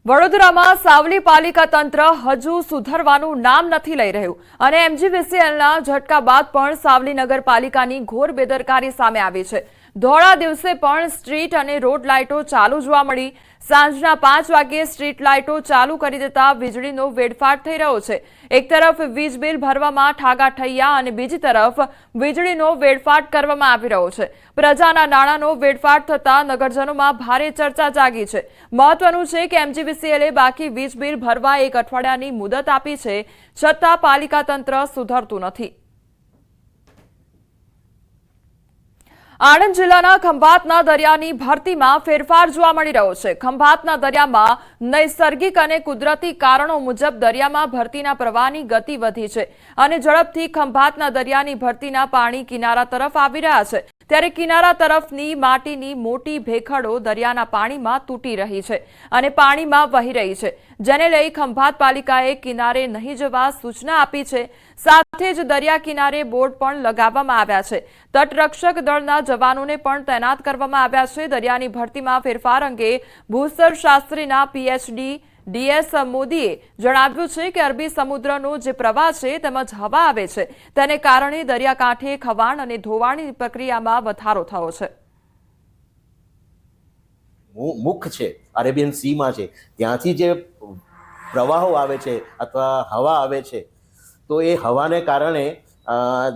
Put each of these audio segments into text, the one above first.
વડોદરામાં સાવલી પાલિકા તંત્ર હજુ સુધરવાનું નામ નથી લઈ રહ્યું અને એમજીવીસીએલના ઝટકા બાદ પણ સાવલી નગરપાલિકાની ઘોર બેદરકારી સામે આવી છે। ધોળા દિવસે પણ સ્ટ્રીટ અને રોડ લાઇટો ચાલુ જોવા મળી। સાંજના 5 વાગ્યે સ્ટ્રીટ લાઇટો ચાલુ કરી દેતા વીજળીનો વેડફાટ થઈ રહ્યો છે। એક તરફ વીજ બિલ ભરવામાં ઠાગાઠૈયા અને બીજી તરફ વીજળીનો વેડફાટ કરવામાં આવી રહ્યો છે। પ્રજાના નાણાંનો વેડફાટ થતા નગરજનોમાં ભારે ચર્ચા જાગી છે। મહત્વનું છે કે એમજીવીસીએલે બાકી વીજ બિલ ભરવા 1 અઠવાડિયાની મુદત આપી છે, છતાં પાલિકા તંત્ર સુધરતું નથી। આણંદ જિલ્લાના ખંભાતના દરિયાની ભરતીમાં ફેરફાર જોવા મળી રહ્યો છે। ખંભાતના દરિયામાં નૈસર્ગિક અને કુદરતી કારણો મુજબ દરિયામાં ભરતીના પ્રવાહની ગતિ વધી છે અને ઝડપથી ખંભાતના દરિયાની ભરતીના પાણી કિનારા તરફ આવી રહ્યા છે। ત્યારે કિનારા તરફની માટીની મોટી ભેખડો દરિયાના પાણીમાં તૂટી રહી છે અને પાણીમાં વહી રહી છે, જેને લઈ ખંભાત પાલિકાએ કિનારે નહીં જવા સૂચના આપી છે। સાથે જ દરિયા કિનારે બોર્ડ પણ લગાવવામાં આવ્યા છે। તટરક્ષક દળના જવાનોને પણ તૈનાત કરવામાં આવ્યા છે। દરિયાની ભરતીમાં ફેરફાર અંગે ભૂસ્તર શાસ્ત્રીના પીએચડી ડીએસ મોદીએ જણાવ્યું છે કે અરબી સમુદ્રનો જે પ્રવાહ છે તેમજ હવા આવે છે તેને કારણે દરિયાકાંઠે ખવાણ અને ધોવાણની પ્રક્રિયામાં વધારો થયો છે। મુખ છે અરેબિયન સીમાં છે, ત્યાંથી જે પ્રવાહો આવે છે અથવા હવા આવે છે તો એ હવાને કારણે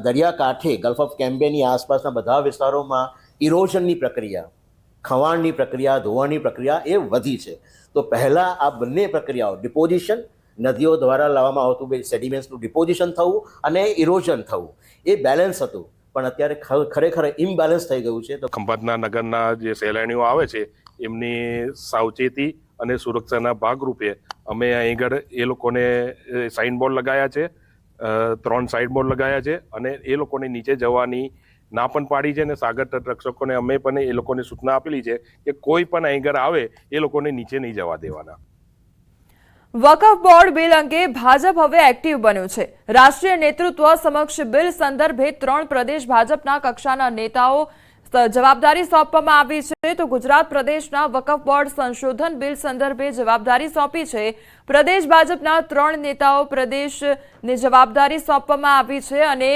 દરિયાકાંઠે ગલ્ફ ઓફ કેમ્બેની આસપાસના બધા વિસ્તારોમાં ઇરોઝનની પ્રક્રિયા, ખવાણની પ્રક્રિયા, ધોવાણની પ્રક્રિયા એ વધી છે। તો પહેલાં આ બંને પ્રક્રિયાઓ ડિપોઝિશન, નદીઓ દ્વારા લાવવામાં આવતું સેડિમેન્ટ્સનું ડિપોઝિશન થવું અને ઇરોઝન થવું એ બેલેન્સ હતું, પણ અત્યારે ખરેખર ઇમ્બેલેન્સ થઈ ગયું છે। તો ખંભાતના નગરના જે સહેલાણીઓ આવે છે એમની સાવચેતી અને સુરક્ષાના ભાગરૂપે અમે અહીં આગળ એ લોકોને સાઇનબોર્ડ લગાવ્યા છે, 3 સાઇનબોર્ડ લગાવ્યા છે અને એ લોકોને નીચે જવાની ના પણ પાડી છે અને સાગર તટરક્ષકોને અમે પણ એ લોકોને સૂચના આપેલી છે કે કોઈ પણ અહીં આગળ આવે એ લોકોને નીચે નહીં જવા દેવાના। વકફ બોર્ડ બિલ અંગે ભાજપ હવે એક્ટિવ બન્યું છે। રાષ્ટ્રીય નેતૃત્વ સમક્ષ બિલ સંદર્ભે 3 પ્રદેશ ભાજપના કક્ષાના નેતાઓ જવાબદારી સોંપવામાં આવી છે। તો ગુજરાત પ્રદેશના વકફ બોર્ડ સંશોધન બિલ સંદર્ભે જવાબદારી સોંપી છે। પ્રદેશ ભાજપના 3 નેતાઓ પ્રદેશને જવાબદારી સોંપવામાં આવી છે અને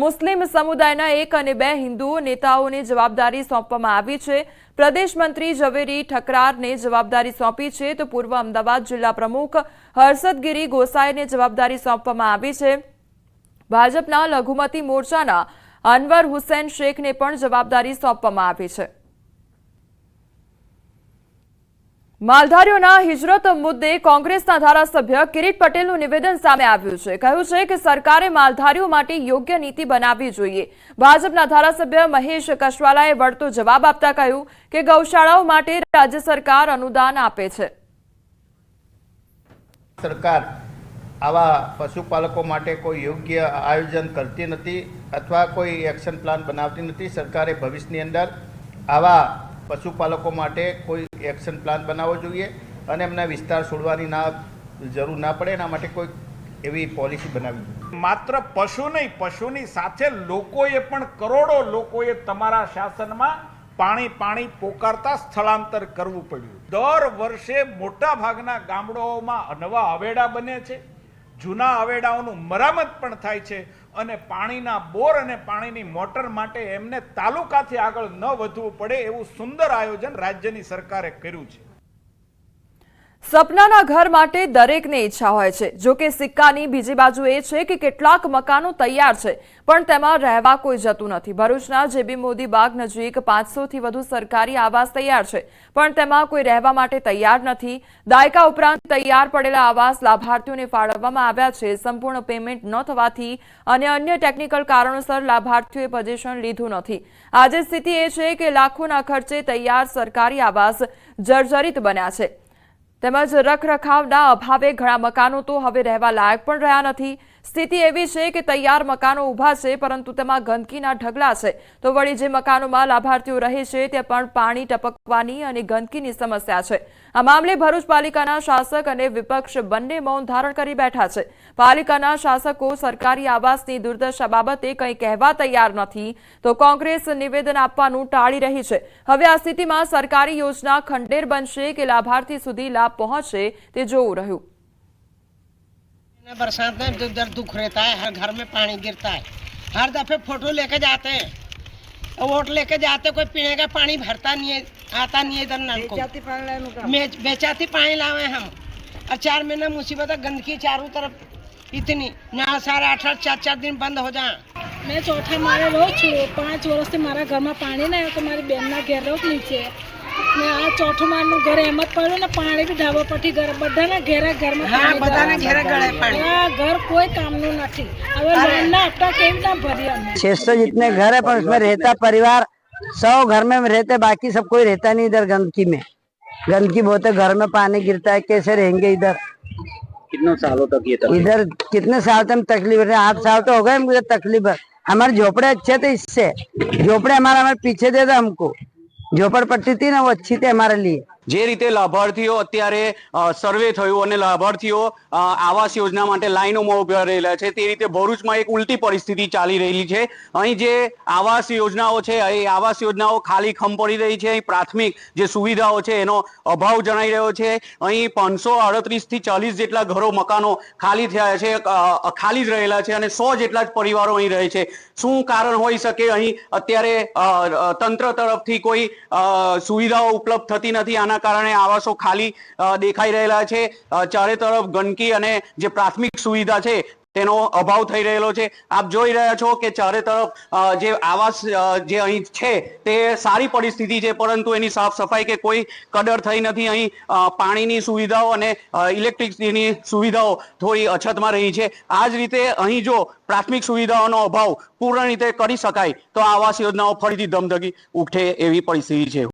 મુસ્લિમ સમુદાયના 1 અને 2 હિન્દુ નેતાઓને જવાબદારી સોંપવામાં આવી છે। પ્રદેશ મંત્રી ઝવેરી ઠકરારને જવાબદારી સોંપી છે, તો પૂર્વ અમદાવાદ જિલ્લા પ્રમુખ હર્ષદગીરી ગોસાઈને જવાબદારી સોંપવામાં આવી છે। ભાજપના લઘુમતી મોરચાના અનવર હુસૈન શેખને પણ જવાબદારી સોંપવામાં આવી છે। માલધારીઓના હિજરત મુદ્દે કોંગ્રેસના ધારાસભ્ય કિરીટ પટેલનું નિવેદન સામે આવ્યું છે। કહ્યું છે કે સરકારે માલધારીઓ માટે યોગ્ય નીતિ બનાવવી જોઈએ। ભાજપના ધારાસભ્ય મહેશ કશવાલાએ વળતો જવાબ આપતા કહ્યું કે ગૌશાળાઓ માટે રાજ્ય સરકાર અનુદાન આપે છે। સરકાર આવા પશુપાલકો માટે કોઈ યોગ્ય આયોજન કરતી નથી અથવા કોઈ એક્શન પ્લાન બનાવતી નથી। સરકારે ભવિષ્યની અંદર આવા પશુપાલકો માટે કોઈ એક્શન પ્લાન બનાવવો જોઈએ અને એમના વિસ્તાર છોડવાની જરૂર ના પડે, એના માટે કોઈ એવી પોલિસી બનાવવી જોઈએ। માત્ર પશુ નહીં, પશુની સાથે લોકોએ પણ કરોડો લોકોએ તમારા શાસનમાં પાણી પોકારતા સ્થળાંતર કરવું પડ્યું। દર વર્ષે મોટા ભાગના ગામડાઓમાં નવા હવેડા બને છે, જૂના હવેડાઓનું મરામત પણ થાય છે અને પાણીના બોર અને પાણીની મોટર માટે એમને તાલુકાથી આગળ ન વધવું પડે એવું સુંદર આયોજન રાજ્યની સરકારે કર્યું છે। સપનાના ઘર માટે દરેકને ઈચ્છા હોય છે, જો કે સિક્કાની બીજી બાજુ એ છે કે કેટલાક મકાનો તૈયાર છે પણ તેમાં રહેવા કોઈ જતું નથી। ભરૂચના જેબી મોદી બાગ નજીક 500થી વધુ સરકારી આવાસ તૈયાર છે પણ તેમાં કોઈ રહેવા માટે તૈયાર નથી। દાયકા ઉપરાંત તૈયાર પડેલા આવાસ લાભાર્થીઓને ફાળવવામાં આવ્યા છે। સંપૂર્ણ પેમેન્ટ ન થવાથી અને અન્ય ટેકનિકલ કારણોસર લાભાર્થીઓએ પોઝિશન લીધું નથી। આજે સ્થિતિ એ છે કે લાખોના ખર્ચે તૈયાર સરકારી આવાસ જર્જરિત બન્યા છે, તેમજ રખરખાવના અભાવે ઘણા મકાનો તો હવે રહેવા લાયક પણ રહ્યા નથી। સ્થિતિ એવી છે કે તૈયાર મકાનો ઊભા છે પરંતુ તેમાં ગંદકીના ઢગલા છે તો વળી જે મકાનોમાં લાભાર્થીઓ રહે છે તે પણ પાણી ટપકવાની અને ગંદકીની સમસ્યા છે। આ મામલે ભરૂચ પાલિકાના શાસક અને વિપક્ષ બંને મૌન ધારણ કરી બેઠા છે। પાલિકાના શાસકો સરકારી આવાસની દુર્દશા બાબતે કંઈ કહેવા તૈયાર નથી તો કોંગ્રેસ નિવેદન આપવાનું ટાળી રહી છે। હવે આ સ્થિતિમાં સરકારી યોજના ખંડેર બનશે કે લાભાર્થી સુધી લાભ પહોંચે તે જોવું રહ્યું। बरसात में इधर दुख रहता है, हर घर में पानी गिरता है, हर दफे फोटो लेके जाते हैं, वोट लेके जाते, कोई पीने का पानी भरता नहीं है, आता नहीं है इधर नल को, बेचाती पानी लावे हम। और 4 महीना मुसीबत है, गंदगी चारों तरफ इतनी, नल सारे 8-8 दिन बंद हो जाए। मैं चौथा मारे रहूँ छू, 5 वर्ष से मारा घर में पानी नहीं तो मारी बहन ना घेर रहो नीचे ने आ चौथो मारनु घर एम ज पड़ो ने पानी भी ढाबा पटी घर बधाना घेरा घर में हाँ बधाना घेरा गळे पानी आ घर कोई कामनु नहीं। હવે લોનના હપ્તા કેવી રીતના ભરીએ અમે? 600 जितने घर है पर उसमें रहता परिवार 100 घर में रहते, बाकी सब कोई रहता नहीं इधर। गंदगी में गंदगी बहुत है, घर में पानी गिरता है, कैसे रहेंगे इधर? कितने सालों तक ये इधर कितने साल तक तकलीफ है? 8 साल तो हो गए मुझे तकलीफ है। हमारे झोपड़े अच्छे थे, इससे झोपड़े हमारे पीछे दे दे हमको, झोपड़पट्टी थी ना वो अच्छी थी हमारे लिए। જે રીતે લાભાર્થીઓ અત્યારે સર્વે થયું અને લાભાર્થીઓ આવાસ યોજના માટે લાઈનોમાં ઉભા રહેલા છે, તે રીતે ભરૂચમાં એક ઉલટી પરિસ્થિતિ ચાલી રહેલી છે। અહીં જે આવાસ યોજનાઓ છે એ આવાસ યોજનાઓ ખાલી ખમ પડી રહી છે। અહીં પ્રાથમિક જે સુવિધાઓ છે એનો અભાવ જણાઈ રહ્યો છે। અહીં 538 થી 40 જેટલા ઘરો મકાનો ખાલી થયા છે, ખાલી જ રહેલા છે અને 100 જેટલા જ પરિવારો અહીં રહે છે। શું કારણ હોઈ શકે? અહીં અત્યારે તંત્ર તરફથી કોઈ સુવિધાઓ ઉપલબ્ધ થતી નથી, આના કારણે આવાસો ખાલી દેખાઈ રહેલા છે। ચારે તરફ ગંદકી અને જે પ્રાથમિક સુવિધા છે તેનો અભાવ થઈ રહેલો છે। આપ જોઈ રહ્યા છો કે ચારે તરફ જે આવાસ જે અહીં છે તે સારી પરિસ્થિતિ છે, પરંતુ એની સાફ સફાઈ કે કોઈ કદર થઈ નથી। અહીં પાણીની સુવિધાઓ અને ઇલેક્ટ્રિસિટીની સુવિધાઓ થોડી અછતમાં રહી છે। આ જ રીતે અહીં જો પ્રાથમિક સુવિધાઓનો અભાવ પૂર્ણ રીતે કરી શકાય તો આવાસ યોજનાઓ ફરીથી ધમધમી ઉઠે એવી પરિસ્થિતિ છે।